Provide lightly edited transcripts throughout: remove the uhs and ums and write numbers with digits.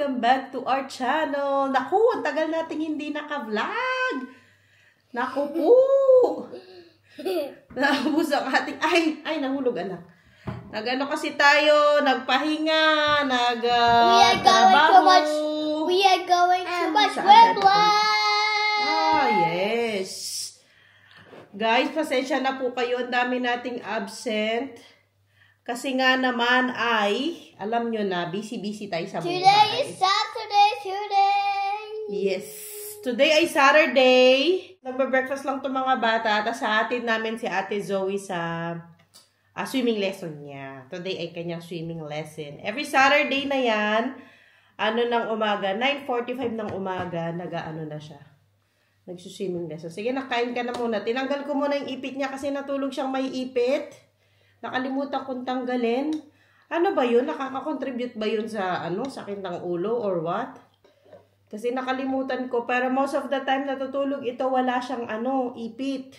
welcome back to our channel. Naku, ang tagal nating hindi naka-vlog. Naku po. Naubos ang ating, ay, nahulog anak. Nag-ano kasi tayo, nagpahinga, nag-trabaho. We are going to much webline. Ah, yes. Guys, pasensya na po kayo. Ang dami nating absent. Kasi nga naman ay, alam nyo na, busy-busy tayo sa buhay. Today is Saturday, Yes. Today ay Saturday. Nagbe-breakfast lang itong mga bata. Tapos sa atin namin si Ate Zoe sa swimming lesson niya. Today ay kanyang swimming lesson. Every Saturday na yan, ng umaga, 9:45 ng umaga, nag-ano na siya. Nagsuswimming lesson. Sige, nakain ka na muna. Tinanggal ko muna yung ipit niya kasi natulog siyang may ipit. Nakalimutan kong tanggalin. Ano ba yun? Nakaka-contribute ba yun sa, sakit ng ulo or what? Kasi nakalimutan ko. Pero most of the time natutulog ito, wala siyang, ipit.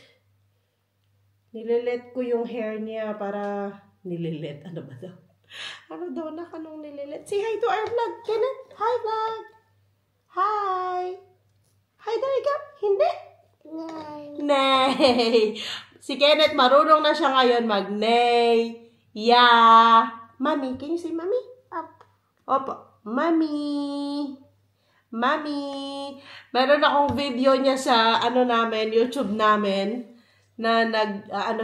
Nililet ko yung hair niya para, ano ba daw? Ano daw na kanong nililet? Say hi to our vlog, Kenneth. Hi, vlog. Hi. Hi, there you go. Hindi. Nay. Si Kenneth, marunong na siya ngayon mag-nay. Yeah. Mommy, can you say mommy? Opo. Mommy. Mommy. Meron akong video niya sa, YouTube namin. Na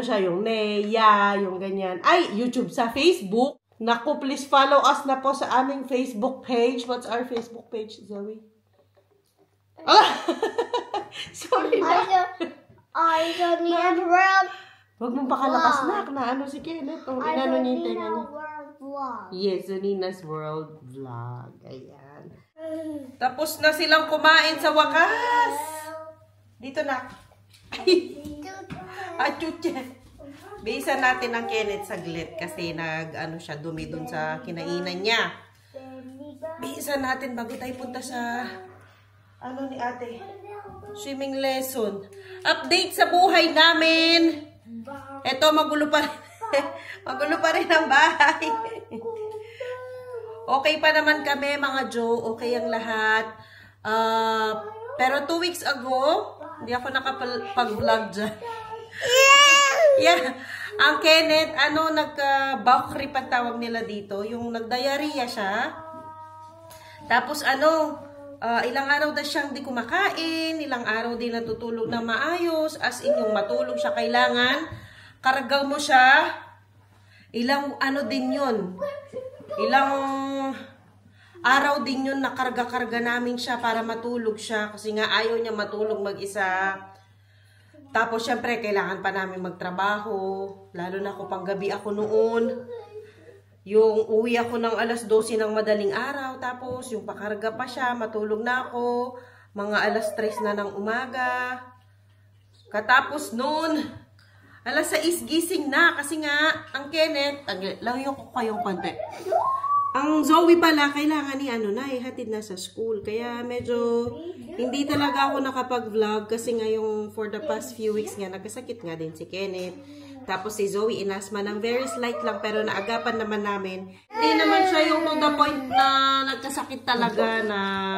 siya yung nay, yeah, yung ganyan. Ay, YouTube sa Facebook. Naku, please follow us na po sa aming Facebook page. What's our Facebook page, Zoe? Sorry na. I don't need world. Huwag mong pakalakas na si Kenneth. Inano niya yung tenga niya. Yes, Nina's World Vlog. Ayan. Tapos na silang kumain sa wakas. Dito na. Achuche. Bisa natin ang Kenneth saglit kasi siya dumi dun sa kinainan niya. Bisa natin bago tayo punta sa ni ate. Swimming lesson. Update sa buhay namin. Eto, magulo pa rin. Magulo pa rin ang bahay. Okay pa naman kami, mga Jo. Okay ang lahat. Pero 2 weeks ago, hindi ako nakapag-vlog dyan. Yeah. Ang Kenneth, nagka-bawkri pag tawag nila dito. Yung nag-diarrhea siya. Tapos ilang araw na siyang di kumakain, ilang araw din natutulog na maayos, as in yung matulog siya, kailangan kargaw mo siya, ilang din yun, ilang araw din yun na karga-karga namin siya para matulog siya, kasi nga ayaw niya matulog mag-isa. Tapos syempre kailangan pa namin magtrabaho, lalo na ako panggabi ako noon. Yung uwi ako ng alas 12 ng madaling araw, tapos yung pakarga pa siya, matulog na ako, mga alas 3 na ng umaga. Katapos noon, alas 6 gising na, kasi nga, ang Kenneth, layo ko kayong konti. Ang Zoe pala, kailangan ni hatid na sa school. Kaya medyo, hindi talaga ako nakapag-vlog, kasi nga yung for the past few weeks nga, nagkasakit nga din si Kenneth. Tapos si Zoe inasma ng very slight lang pero naagapan naman namin. Hindi naman siya yung to the point na nagkasakit talaga na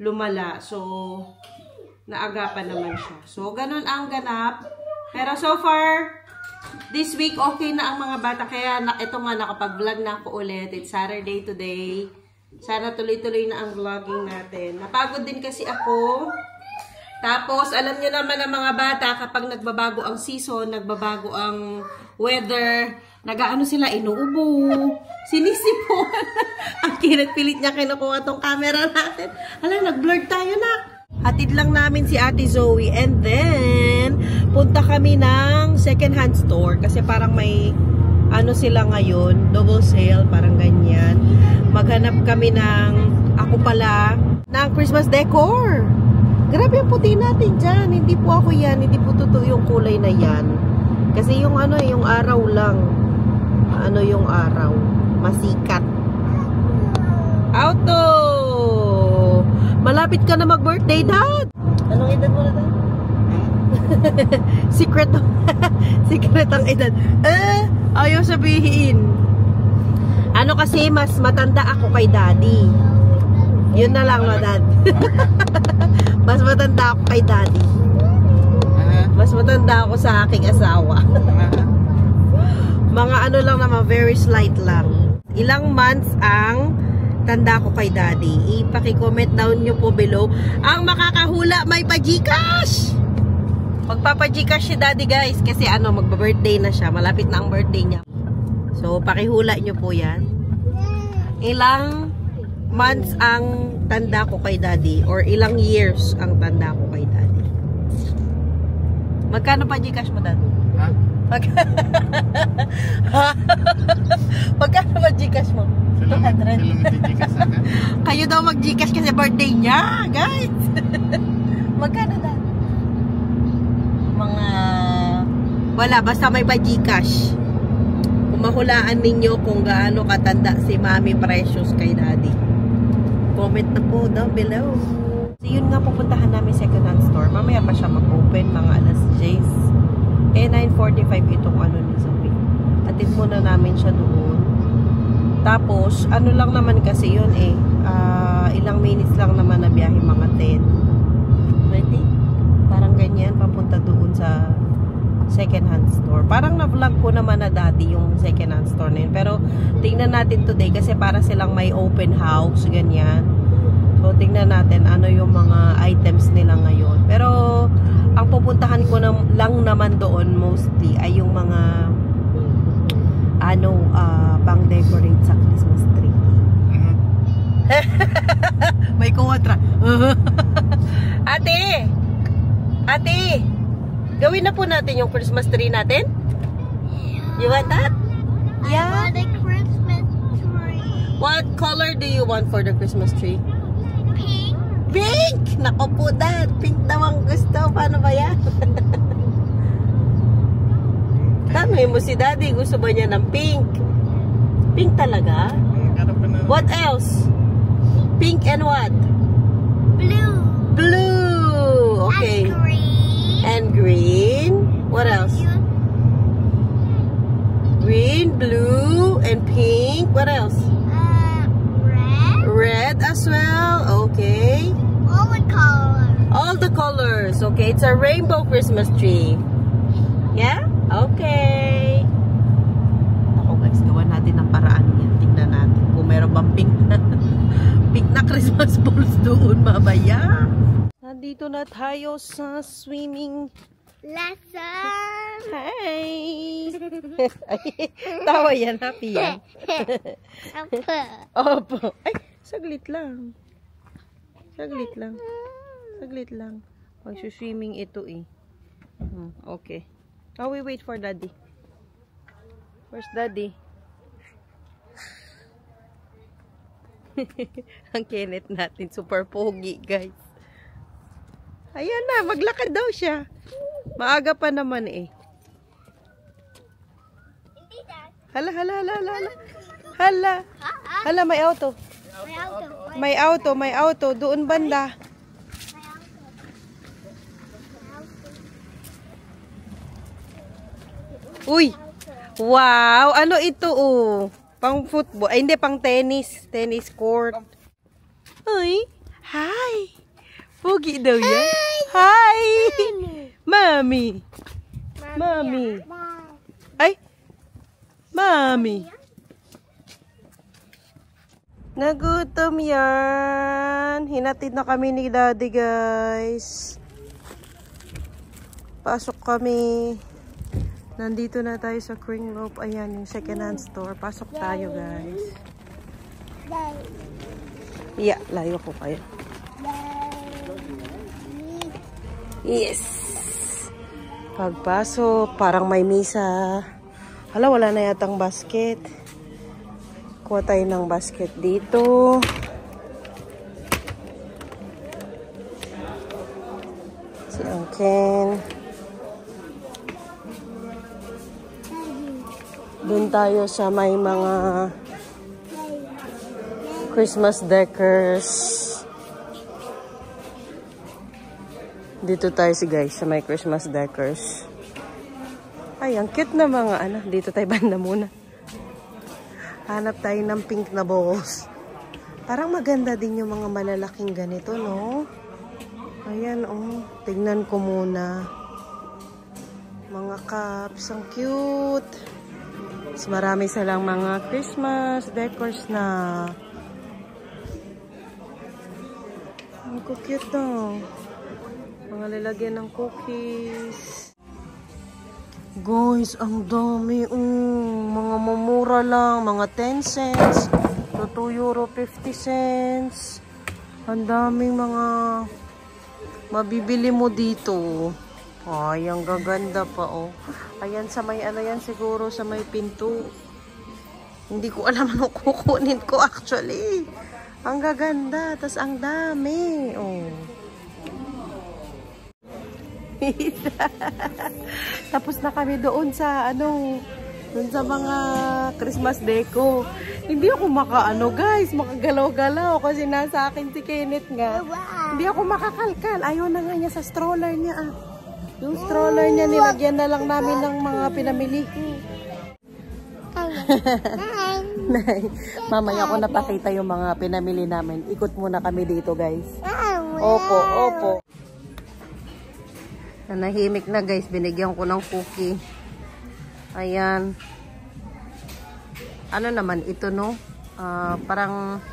lumala. So, naagapan naman siya. So, ganun ang ganap. Pero so far, this week okay na ang mga bata. Kaya ito nga nakapag-vlog na ako ulit. It's Saturday today. Sana tuloy-tuloy na ang vlogging natin. Napagod din kasi ako. Tapos, alam niyo naman ang mga bata, kapag nagbabago ang season, nagbabago ang weather, sila, inuubo, sinisipon. Ang pilit niya kinukuha tong camera natin. Nag-blurred tayo na. Hatid lang namin si Ate Zoe. And then, punta kami ng second-hand store. Kasi parang may, sila ngayon, double sale, parang ganyan. Maghanap kami ng, ng Christmas decor. Grabe ang puti natin dyan. Hindi po ako yan. Hindi po totoo yung kulay na yan. Kasi yung yung araw lang. Yung araw. Masikat. Auto! Malapit ka na mag-birthday, Dad! Anong edad mo na, Dad? Secret. Secret ang edad. Ayaw sabihin. Kasi mas matanda ako kay Daddy. Yun na lang, no, Dad. Mas matanda ako kay Daddy. Mas matanda ako sa aking asawa. Mga ano lang naman, very slight lang. Ilang months ang tanda ko kay Daddy. Ipaki-comment down nyo po below. Ang makakahula may pa-Gcash! Magpapa-Gcash si Daddy, guys. Kasi ano, magba-birthday na siya. Malapit na ang birthday niya. So, pakihula nyo po yan. Ilang months ang tanda ko kay Daddy or ilang years ang tanda ko kay Daddy. Magkano pa Gcash mo, Dad? Ha? Magkano pa Gcash mo? 200? Kayo daw mag-Gcash kasi birthday niya, guys. Magkano, Dad? Mga wala, basta may pa Gcash. Mahulaan ninyo kung gaano katanda si Mami Precious kay Daddy. Comment na po down below. So yun nga, pupuntahan namin second hand store. Mamaya pa siya mag-open, mga alas 6. 9:45 itong ano ni Zoe. Atid muna namin siya doon. Tapos, ano lang naman kasi yun ilang minutes lang naman na biyahe, mga 10. 20? Parang ganyan, papunta doon sa second hand store. Parang na-vlog ko naman na dati yung second hand store na yun. Pero tingnan natin today kasi para silang may open house, ganyan. So tingnan natin ano yung mga items nila ngayon. Pero ang pupuntahan ko lang naman doon mostly ay yung mga pang decorate sa Christmas tree. May kontra. Ate! Gawin na po natin yung Christmas tree natin. You want that? Yeah. I want a Christmas tree. What color do you want for the Christmas tree? Pink. Pink! Nako po, Dad. Pink daw ang gusto. Paano ba yan? Tanungin mo si Daddy. Gusto ba niya ng pink? Pink talaga? What else? Pink and what? Blue. Blue. Okay. And green. And green. What else? Green, blue, and pink. What else? Red. Red as well. Okay. All the colors. All the colors. Okay, it's a rainbow Christmas tree. Yeah? Okay. Ako guys, gawa natin ang paraan yan. Tingnan natin kung meron bang pink na Christmas balls doon mamaya. Nandito na tayo sa swimming lesson. Hi! Tawa yan, happy yan. Opo. Ay, saglit lang. Saglit lang. Mag-swimming ito eh. Okay. Oh, we wait for Daddy. Where's Daddy? Ang Kenneth natin, super pogi, guys. Ayan na, maglakad daw siya. Maaga pa naman eh. Hala, may auto. May auto. Doon banda. Uy! Wow! Ano ito oh? Pang football. Ay, hindi, pang tennis. Tennis court. Uy! Hi! Pogi daw yan. Hi! Mami! Ay! Mami! Nagutom yan. Hinatid na kami ni Daddy, guys. Pasok kami. Nandito na tayo sa Kringloop. Ayan, yung second hand store. Pasok tayo, guys. Yeah, layo ko kayo. Yes. Pagpasok, parang may misa. Hala, wala na yatang basket. Kuha tayo ng basket dito. Si Angken. Doon tayo sa may mga Christmas decors. Dito tayo guys sa may Christmas decors. Ay, ang cute na mga ano. Dito tayo banda muna. Hanap tayo ng pink na balls. Parang maganda din yung mga malalaking ganito, no? Ayan, oh. Tignan ko muna. Mga cups. Ang cute. Mas marami silang mga Christmas decors na. Ang cute, no? Mga lalagyan ng cookies. Guys, ang dami. Mga mamura lang. Mga 10 cents. To 2 euro 50 cents. Ang daming mga mabibili mo dito. Ay, ang gaganda pa, oh. Ayan, sa may ano yan, siguro sa may pinto. Hindi ko alam ano kukunin ko actually. Ang gaganda. Tas ang dami. Oh. Tapos na kami doon sa ano, doon sa mga Christmas deco. Hindi ako guys, makagalaw-galaw kasi nasa akin si Kenneth nga. Hindi ako makakalkal. Ayaw na nga niya sa stroller niya. Yung stroller niya, nilagyan na lang namin ng mga pinamili. Mamaya ko napakita yung mga pinamili namin. Ikot muna kami dito, guys. Opo, opo. Nanahimik na, guys. Binigyan ko ng cookie. Ayan. Ano naman ito, no? Parang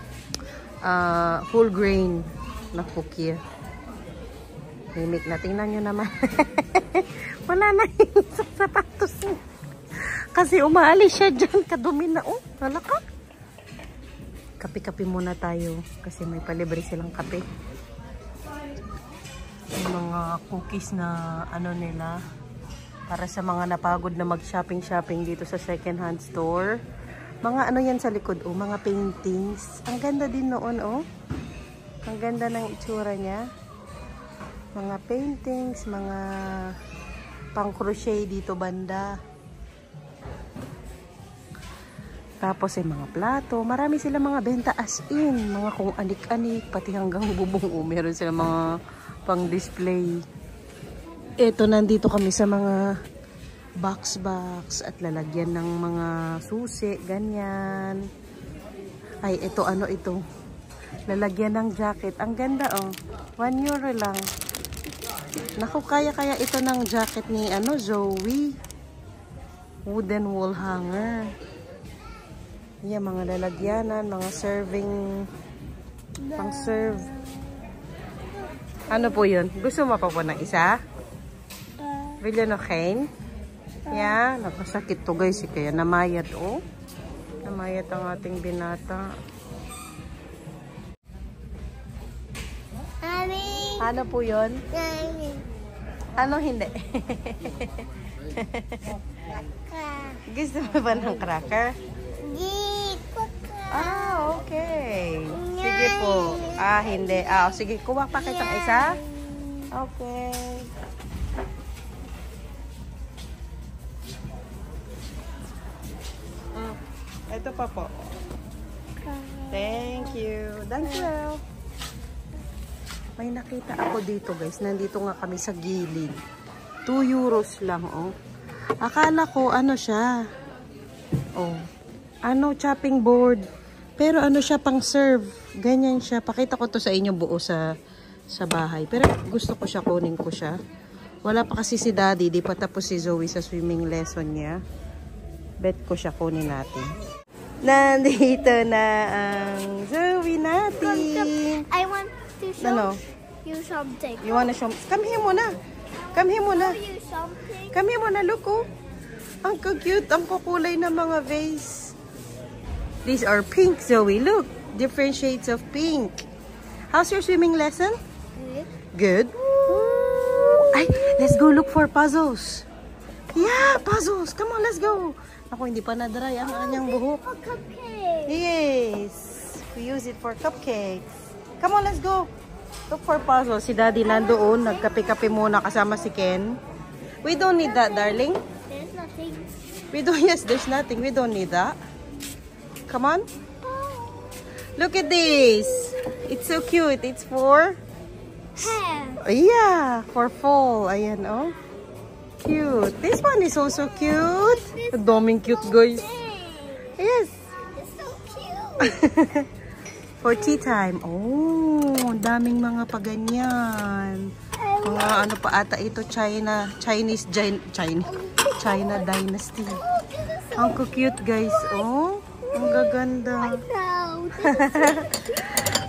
full grain na cookie. Himik na. Tingnan nyo naman. Wala na yung sapatos niya. Kasi umaalis siya dyan. Kadumi na. Oh, halaka. Kape-kape muna tayo. Kasi may palibre silang kape. Yung mga cookies na ano nila. Para sa mga napagod na mag-shopping-shopping dito sa second-hand store. Mga ano yan sa likod, oh. Mga paintings. Ang ganda din noon, oh. Ang ganda ng itsura niya. Mga paintings, mga pang-crochet dito banda. Tapos ay mga plato. Marami sila mga benta as in. Mga kung anik-anik, pati hanggang bubong. Oh, meron sila mga pang-display. Ito, nandito kami sa mga box at lalagyan ng mga susi, ganyan. Ay, ito, ano ito? Lalagyan ng jacket. Ang ganda, oh. 1 euro lang. Naku, kaya ito ng jacket ni, ano, Zoe. Wooden wall hanger. Yan, mga lalagyanan, mga serving, pang-serve. Ano po yun? Gusto mo pa po ng isa? Billion of cane? Yeah, napasakit to guys. Kaya namayat, oh. Namayat ang ating binata. Ano po yun? Ano hindi? Gusto mo ba ng cracker? Ah, okay. Sige po. Ah, hindi. Ah, sige, kuha pa kitang isa. Okay. Ito pa po. Thank you. Thank you. May nakita ako dito, guys. Nandito nga kami sa gilid. 2 euros lang, oh. Akala ko, ano siya? Oh. Ano, chopping board. Pero ano siya, pang serve. Ganyan siya. Pakita ko to sa inyo buo sa bahay. Pero gusto ko siya, kunin ko siya. Wala pa kasi si Daddy. Di pa tapos si Zoe sa swimming lesson niya. Bet ko siya, kunin natin. Nandito na ang Zoe natin. I want to show you something. You wanna show? Come here muna. Come here muna. Show you something. Come here muna, look, oh. Ang cute, ang kukulay ng mga vase. These are pink, Zoe. Look, different shades of pink. How's your swimming lesson? Good. Good. Ay, let's go look for puzzles. Yeah, puzzles. Come on, let's go. Ako, hindi pa na-dry ang kanyang buhok. A cupcake. Yes. We use it for cupcakes. Come on, let's go. Look for puzzles. Si Daddy nandoon. Nagkape-kape muna kasama si Ken. We don't need that, darling. There's nothing. Yes, there's nothing. We don't need that. Come on. Look at this. It's so cute. It's for... Hair. Yeah, for fall. Ayan, oh. Cute. This one is also cute. Ang daming cute, guys. Hey, Yes. it's so cute. For tea time. Oh, daming mga paganyan. Mga ano pa ata ito, China Dynasty. Ang cute guys. Oh, ang gaganda.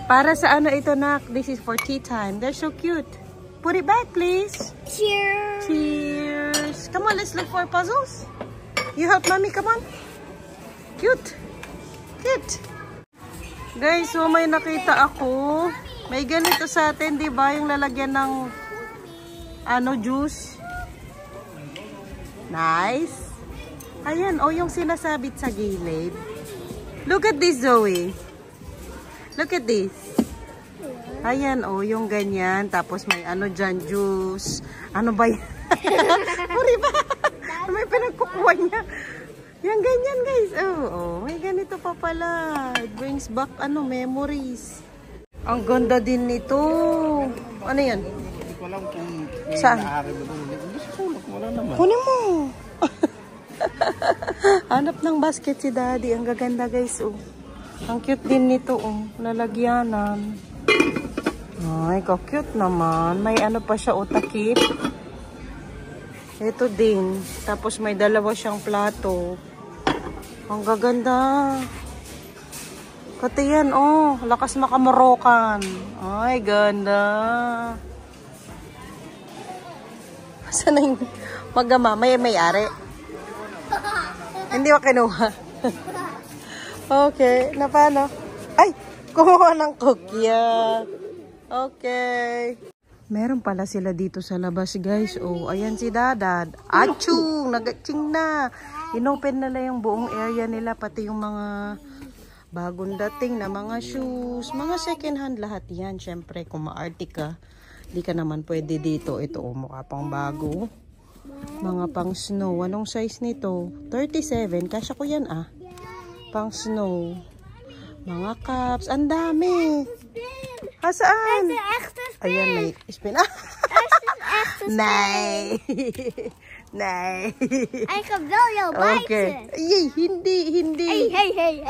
Para sa ano ito, nak? This is for tea time. They're so cute. Put it back, please. Cheers. Cheers. Come on, let's look for puzzles. You help mommy, come on. Cute. Cute. Guys, so may nakita ako. May ganito sa atin, di ba? Yung lalagyan ng ano, juice. Nice. Ayan, oh, yung sinasabit sa gilid. Look at this, Zoe. Look at this. Ayan, oh, yung ganyan. Tapos may ano dyan, juice. Ano ba yan? Puri ba? May pinagkukuha niya. Yung ganyan, guys. Oh, may ganito pa pala. It brings back, ano, memories. Ang ganda din nito. Ano yan? Hindi ko alam kung saan? Kunin mo. Hanap ng basket si daddy. Ang gaganda, guys. Oh. Ang cute din nito. Oh. Lalagyanan. Ay, ka-cute naman. May ano pa siya, takip. Ito din. Tapos may dalawa siyang plato. Ang gaganda. Kati yan, oh. Lakas makamorokan. Ay, ganda. Saan na yung magama? May-ari. Hindi ko kinuha. Okay. Na paano? Ay! Kumuha ng kukya. Okay. Meron pala sila dito sa labas, guys. Oh, ayan si Dadad. Achoo! Nag-aching na. Inopen nila yung buong area nila. Pati yung mga bagong dating na mga shoes. Mga second hand lahat yan. Siyempre, kung maarte ka, di ka naman pwede dito. Ito, oh, mukha pang bago. Mga pang snow. Anong size nito? 37. Kasya ko yan, ah. Pang snow. Mga cups. Ang dami. Saan? Ayan, may spin. Nay. Nay. I can blow your lights. Okay. Yay, hindi. Hey.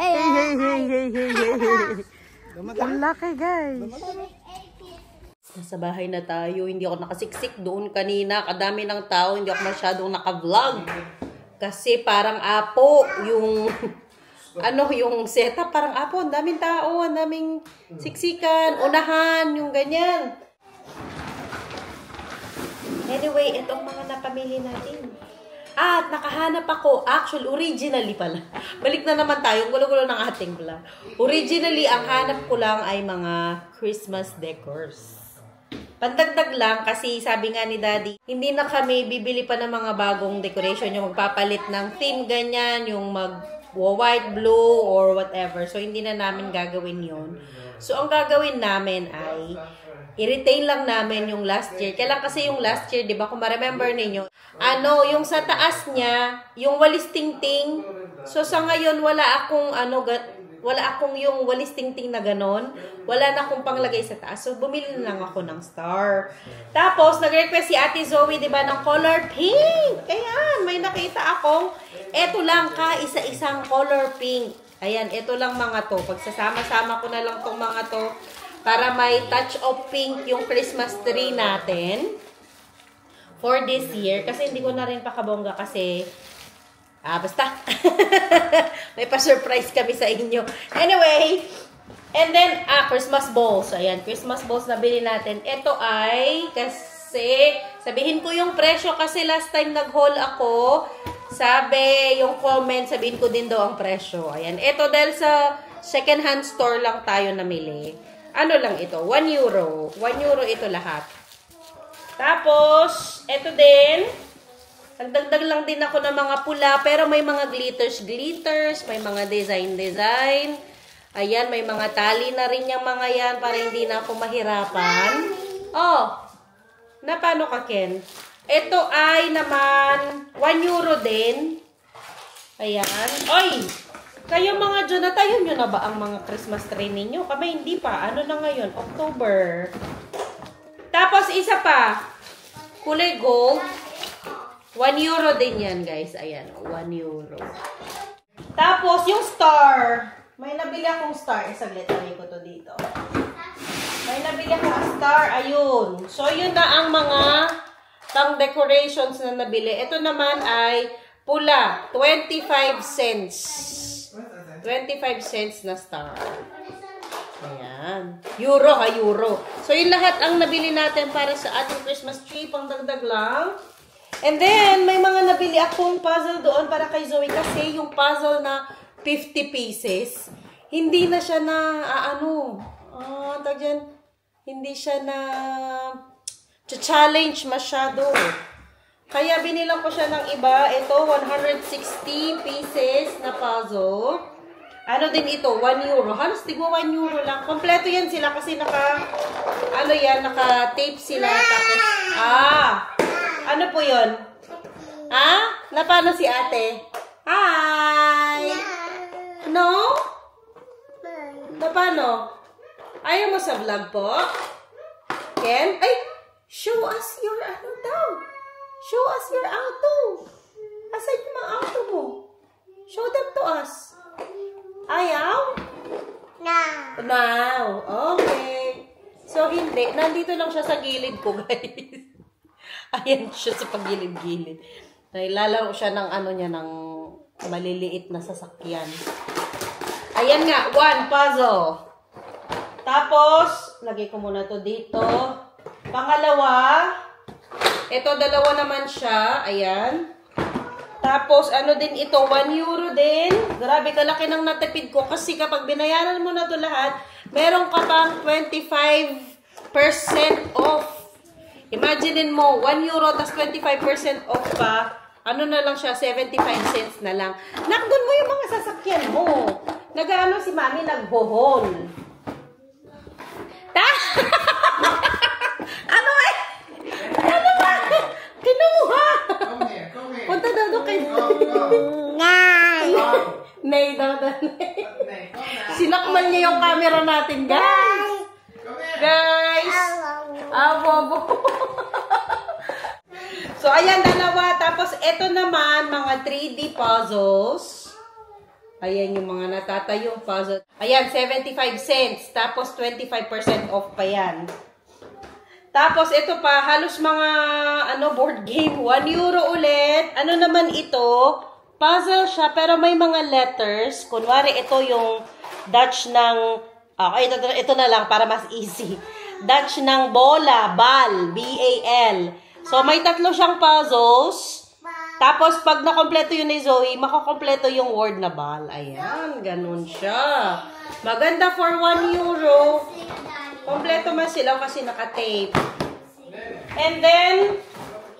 Ang laki, guys. Nasa bahay na tayo. Hindi ako nakasiksik doon kanina. Kadami ng tao. Hindi ako masyadong naka-vlog. Kasi parang apo yung ano, yung setup. Parang apo. Ang daming tao. Ang daming siksikan. Unahan. Yung ganyan. Anyway, itong mga napamili natin. At nakahanap ako. Actually, originally pala. Balik na naman tayo. Gulo-gulo ng ating vlog. Originally, ang hanap ko lang ay mga Christmas decors. Pandagdag lang kasi sabi nga ni Daddy, hindi na kami bibili pa ng mga bagong decoration, yung magpapalit ng theme ganyan, yung mag-white, blue, or whatever. So, hindi na namin gagawin yon. So, ang gagawin namin ay i-retain lang namin yung last year. Kailan kasi yung last year, di ba? Kung ma-remember ninyo, ano, yung sa taas niya, yung walis ting-ting. So, sa ngayon, wala akong yung walis ting-ting na ganon. Wala na akong panglagay sa taas. So, bumili na lang ako ng star. Tapos, nag-request si Ate Zoe, di ba, ng color pink. Ayan, may nakita akong, eto lang ka, isa-isang color pink. Ayan, eto lang mga to. Pagsasama-sama ko na lang tong mga to para may touch of pink yung Christmas tree natin for this year. Kasi hindi ko na rin pakabongga kasi basta. May pa-surprise kami sa inyo. Anyway, and then, Christmas balls. Ayan, Christmas balls na bili natin. Ito ay, kasi, sabihin ko yung presyo kasi last time nag-haul ako, sabi, yung comment, sabihin ko din daw ang presyo. Ayan, ito dahil sa second-hand store lang tayo namili. Ano lang ito? 1 euro. 1 euro ito lahat. Tapos, ito din, nagdagdag lang din ako ng mga pula, pero may mga glitters, may mga design. Ayan, may mga tali na rin yung mga yan para hindi na ako mahirapan. Oh, na paano ka, Ken? Ito ay naman 1 euro din. Ayan. Oy! Kayo mga Diyo, natayo nyo na ba ang mga Christmas tree ninyo? Kami hindi pa. Ano na ngayon? October. Tapos isa pa. Kulay gold. 1 euro din yan, guys. Ayan, 1 euro. Tapos, yung star. May nabili akong star. Saglit, lagay ko to dito. May nabili akong star. Ayun. So, yun na ang mga pang decorations na nabili. Ito naman ay pula. 25 cents. 25 cents na star. Ayan. Euro ha, euro. So, yun lahat ang nabili natin para sa ating Christmas tree. Pang dagdag lang. And then, may mga nabili akong puzzle doon para kay Zoe. Kasi yung puzzle na 50 pieces, hindi na siya na, hindi siya na challenge masyado. Kaya binilang ko siya ng iba. Ito, 160 pieces na puzzle. Ano din ito? 1 euro. Halos tigmo 1 euro lang. Kompleto yan sila kasi naka-tape sila. Tapos, ano po yun? Napano si ate? Hi! No? Napano? Ayaw mo sa vlog po? Ken? Ay! Show us your daw. Show us your auto. Asan yung mga auto mo? Show them to us. Ayaw? Now. Okay. So, hindi. Nandito lang siya sa gilid ko, guys. Ayan siya sa pagilid-gilid. Lalaro siya ng ng maliliit na sasakyan. Ayan nga, 1 puzzle. Tapos, lagay ko muna to dito. Pangalawa, ito 2 naman siya. Ayan. Tapos, din ito, 1 euro din. Grabe, kalaki ng natipid ko. Kasi kapag binayaran mo na to lahat, meron ka pang 25% off. Imaginein mo, 1 euro tas 25% off pa. Ano na lang siya, 75 cents na lang. Nakdun mo yung mga sasakyan mo. Nag-ano si Mami, nagbohol. Ano ba? Kinuha. Punta daw doon kay Nay daw. Sinakmal niya yung camera natin, guys. Guys. Bobo. So, ayan, 2. Tapos, ito naman, mga 3D puzzles. Ayan yung mga natatayong puzzle. Ayan, 75 cents. Tapos, 25% off pa yan. Tapos, ito pa, halos mga, board game. 1 euro ulit. Ano naman ito? Puzzle siya, pero may mga letters. Kunwari, ito yung Dutch ng, ito na lang, para mas easy. Dutch ng bola, bal, B-A-L. So, may 3 siyang puzzles. Tapos, pag nakompleto yun ni Zoe, makakompleto yung word na bal. Ayan, ganun siya. Maganda for 1 euro. Kompleto man sila kasi naka-tape. And then,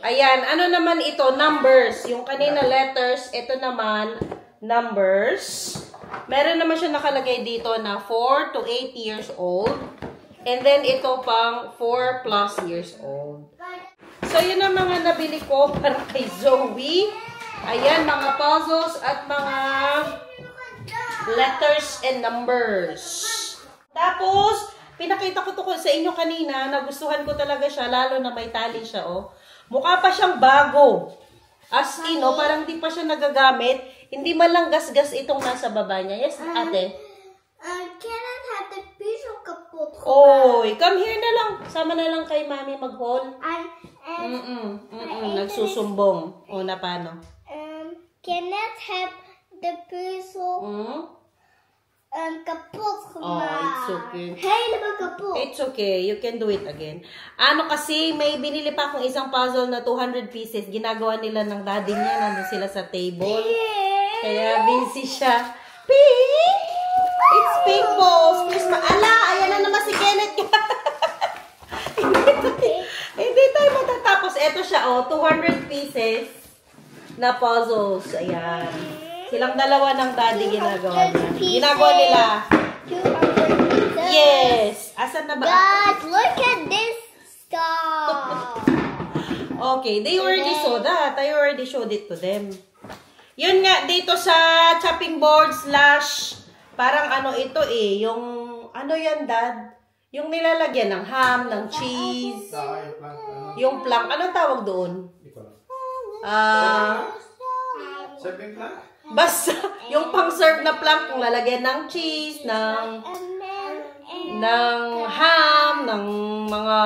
ayan, ano naman ito? Numbers. Yung kanina letters, ito naman, numbers. Meron naman siya nakalagay dito na 4 to 8 years old. And then, ito pang 4 plus years old. So, yun ang mga nabili ko para kay Zoe. Ayan, mga puzzles at mga letters and numbers. Tapos, pinakita ko to sa inyo kanina. Nagustuhan ko talaga siya, lalo na may tali siya, oh. Mukha pa siyang bago. As in, parang di pa siya nagagamit. Hindi man lang gas-gas itong nasa baba niya. Yes, ate? Can I have the piece of kaput? Oy, come here na lang. Sama na lang kay Mami mag-haul. Nagsusumbong. O, na paano? Can I have the piece of kaput? Oh, it's okay. Hey, naman kaput. It's okay. You can do it again. Kasi may binili pa akong isang puzzle na 200 pieces. Ginagawa nila ng daddy niya. Nandun sila sa table. Kaya busy siya. Pink! It's Pink Balls Christmas. Ayan na naman si Kenneth. Hindi tayo matatapos. Ito siya, 200 pieces na puzzles. Ayan. Silang 2 ng daddy ginagawa niya. Ginagawa nila. 200 pieces. Yes. Asan na ba? Guys, look at this stuff. Okay, they already saw that. I already showed it to them. Yun nga, dito sa chopping board / parang ito yung, yan, Dad? Yung nilalagyan ng ham, ng cheese. Yung plank. Anong tawag doon? Chopping plank? Basta, yung pang-serve na plank, kung lalagyan ng cheese, ng ham, ng mga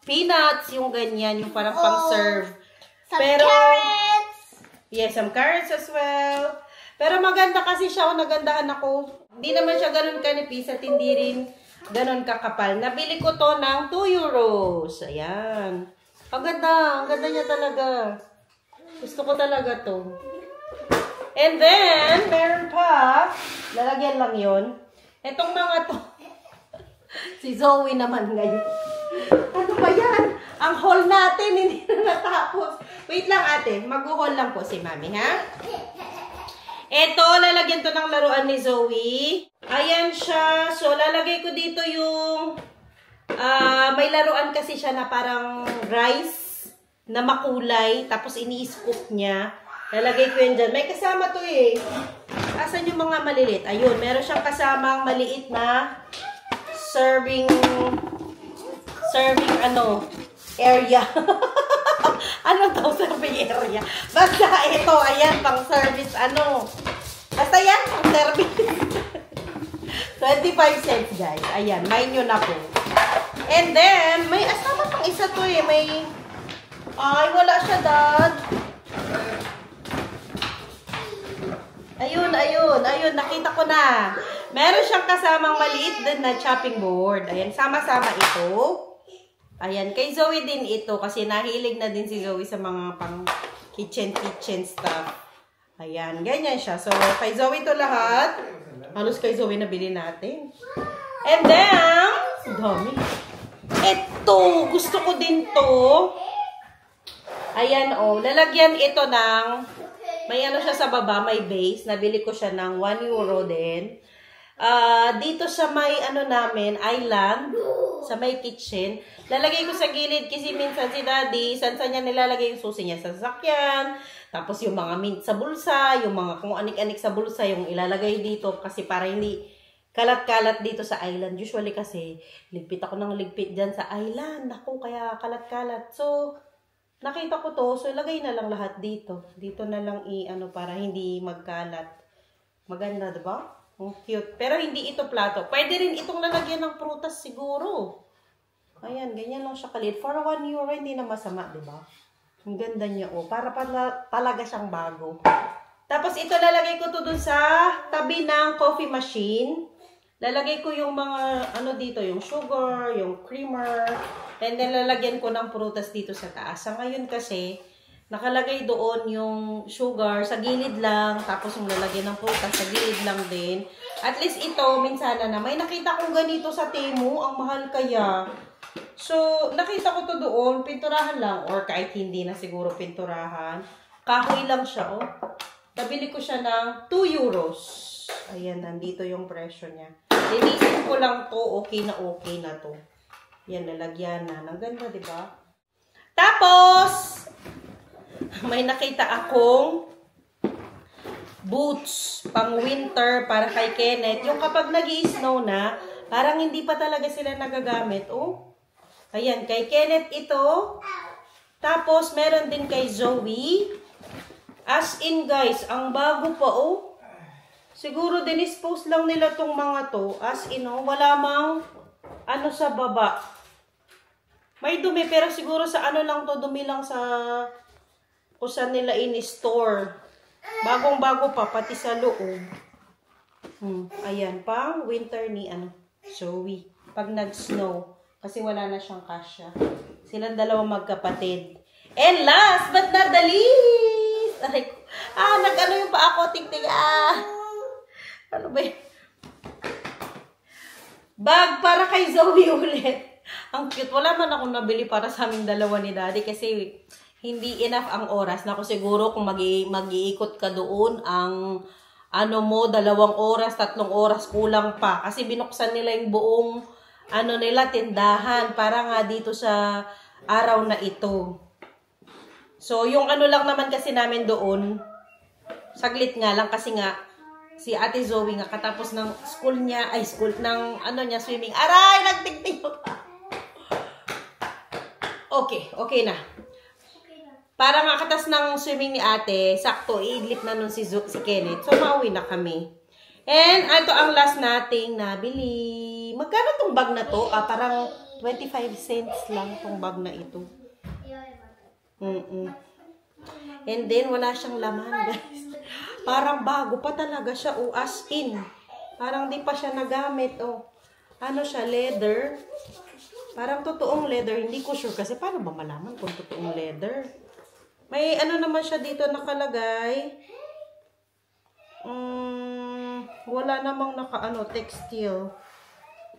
peanuts, yung ganyan, yung parang pang-serve. Pero, carrots. Yes, some carrots as well. Pero maganda kasi siya, nagandahan ako. Hindi naman siya ganun kanipis at hindi rin ganun kakapal. Nabili ko to ng 2 euros. Ayan. Ang ganda niya talaga. Gusto ko talaga to. And then, meron pa, lalagyan lang yon. Etong mga to, si Zoe naman ngayon. Ano ba yan? Ang haul natin, hindi na natapos. Wait lang ate, mag-haul lang po si Mami, ha? Eto, lalagyan to ng laruan ni Zoe. Ayan siya. So, lalagay ko dito yung, may laruan kasi siya na parang rice na makulay. Tapos, ini-scoop niya. Lalagay ko yun dyan. May kasama to eh. Asan yung mga maliliit? Ayun, meron siyang kasamang maliit na serving area. Ano daw serving area? Basta ito, ayan, pang service, Basta yan, pang service. 25 cents, guys. Ayan, main nyo na po. And then, may asama pang isa to eh. Ay, wala siya, Dad. Ayun, nakita ko na. Meron siyang kasamang maliit din na chopping board. Ayan, sama-sama ito. Ayan, kay Zoe din ito kasi nahilig na din si Zoe sa mga pang kitchen stuff. Ayan, ganyan siya. So, kay Zoe ito lahat. Halos kay Zoe nabili natin. And then, dami. Ito, gusto ko din to. Ayan, lalagyan ito ng, may siya sa baba, may base. Nabili ko siya ng 1 euro din. Dito sa may namin, island, sa may kitchen, lalagay ko sa gilid kasi minsan si Daddy, saan niya nilalagay yung susi niya sa sasakyan, tapos yung mga mint sa bulsa, yung mga kung anik-anik sa bulsa, yung ilalagay dito kasi para hindi kalat-kalat dito sa island. Usually kasi, ligpit ako ng ligpit dyan sa island. Naku, kaya kalat-kalat. So, nakita ko to, so lagay na lang lahat dito. Dito na lang para hindi magkalat. Maganda, diba? Cute. Pero hindi ito plato. Pwede rin itong lalagyan ng prutas siguro. Ayan, ganyan lang siya kalit. For 1 euro, hindi na masama, diba? Ang ganda niya, Para talaga siyang bago. Tapos ito, lalagay ko to dun sa tabi ng coffee machine. Lalagay ko yung mga, dito, yung sugar, yung creamer. And then, lalagyan ko ng prutas dito sa taas. Sa ngayon kasi, nakalagay doon yung sugar sa gilid lang, tapos yung lalagyan ng prutas sa gilid lang din. At least ito, minsan na may nakita kong ganito sa Temu, ang mahal kaya. So, nakita ko to doon, pinturahan lang, or kahit hindi na siguro pinturahan. Kahoy lang siya, Nabili ko siya ng 2 euros. Ayan, nandito yung presyo niya. Linisin ko lang to, okay na to. Yan, lalagyan na. Ang ganda, diba? Tapos, may nakita akong boots pang winter para kay Kenneth. Yung kapag nag-i-snow na, parang hindi pa talaga sila nagagamit. Ayan, kay Kenneth ito. Tapos, meron din kay Zoe. As in, guys, ang bago pa, Siguro, dinispose lang nila tong mga to. As in, wala mang sa baba. May dumi, pero siguro sa lang to, dumi lang sa kung saan nila in-store. Bagong-bago pa, pati sa loob. Ayan, pang winter ni Zoe. Pag nag-snow. Kasi wala na siyang kasya. Silang dalawang magkapatid. And last but not the least. Nag-ano yung pa ako, ting-ting. Ano ba yun? Bag para kay Zoe ulit. Ang cute. Wala man akong nabili para sa aming dalawa ni Daddy kasi hindi enough ang oras. Naku, siguro kung mag-iikot ka doon, ang 2 oras, 3 oras kulang pa. Kasi binuksan nila yung buong nila, tindahan para nga dito sa araw na ito. So, yung lang naman kasi namin doon, saglit nga lang kasi nga, si Ate Zoe nga katapos ng school niya, niya, swimming. Aray, nagtingting pa. Okay na. Para makatas ng swimming ni ate, sakto, i-idlip na nun si Kenneth. So, mauwi na kami. And, ito ang last nating nabili. Magkano tong bag na to? Parang 25 cents lang tong bag na ito. And then, wala siyang laman, guys. Parang bago pa talaga siya, as in. Parang di pa siya nagamit, Ano siya, leather. Parang totoong leather. Hindi ko sure kasi paano ba malaman kung totoong leather? May ano naman siya dito nakalagay. Wala namang textile.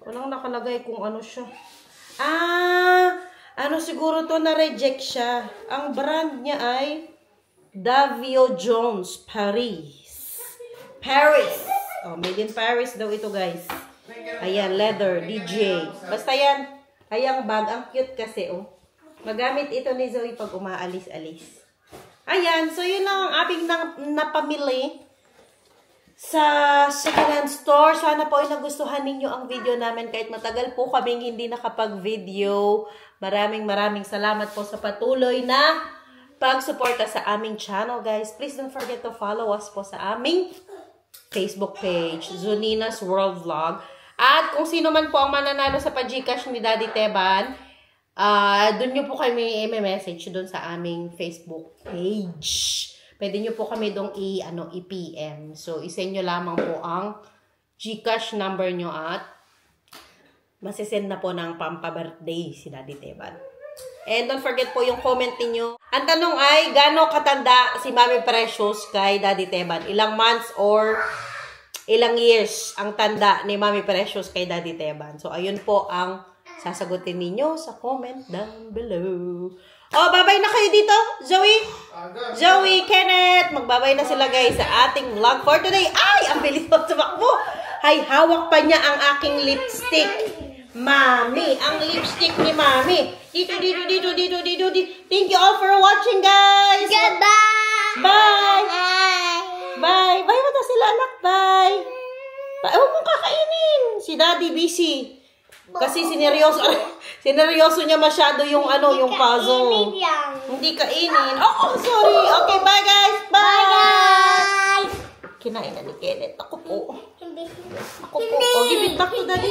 Walang nakalagay kung ano siya. Ano siguro to na-reject siya. Ang brand niya ay Davio Jones Paris. Made in Paris daw ito, guys. Ayan, leather, DJ. Basta yan. Ayang bag. Ang cute kasi, Magamit ito ni Zoe pag umaalis-alis. Ayan, so yun lang ang aming napamili sa second-hand store. Sana po ay nagustuhan ninyo ang video namin kahit matagal po kaming hindi nakapag-video. Maraming salamat po sa patuloy na pagsuporta sa aming channel, guys. Please don't forget to follow us po sa aming Facebook page, Zonina's World Vlog. At kung sino man po ang mananalo sa pa-Gcash ni Daddy Teban, doon nyo po kami i-message doon sa aming Facebook page. Pwede nyo po kami doon i-PM. So, isend nyo lamang po ang Gcash number nyo at masisend na po ng pampa-birthday si Daddy Teban. And don't forget po yung comment niyo. Ang tanong ay, gaano katanda si Mami Precious kay Daddy Teban? Ilang months or ilang years ang tanda ni Mami Precious kay Daddy Teban? So, ayun po ang sasagutin ninyo sa comment down below. Babay na kayo dito, Zoe? Zoe, Kenneth, magbabay na sila, guys, sa ating vlog for today. Ay, ang bilis mo tumakbo. Ay, hawak pa niya ang aking lipstick. Mami, ang lipstick ni Mami. Dito. Thank you all for watching, guys. Goodbye. Bye. Bye. Bye mo na sila, anak. Bye. Huwag mong kakainin. Si Daddy busy. Kasi sineryoso niya masyado yung yung puzzle. Hindi kainin. Sorry. Okay, bye, guys. Bye. Kinain na ni Kenneth. Ako po. Give it back to Daddy.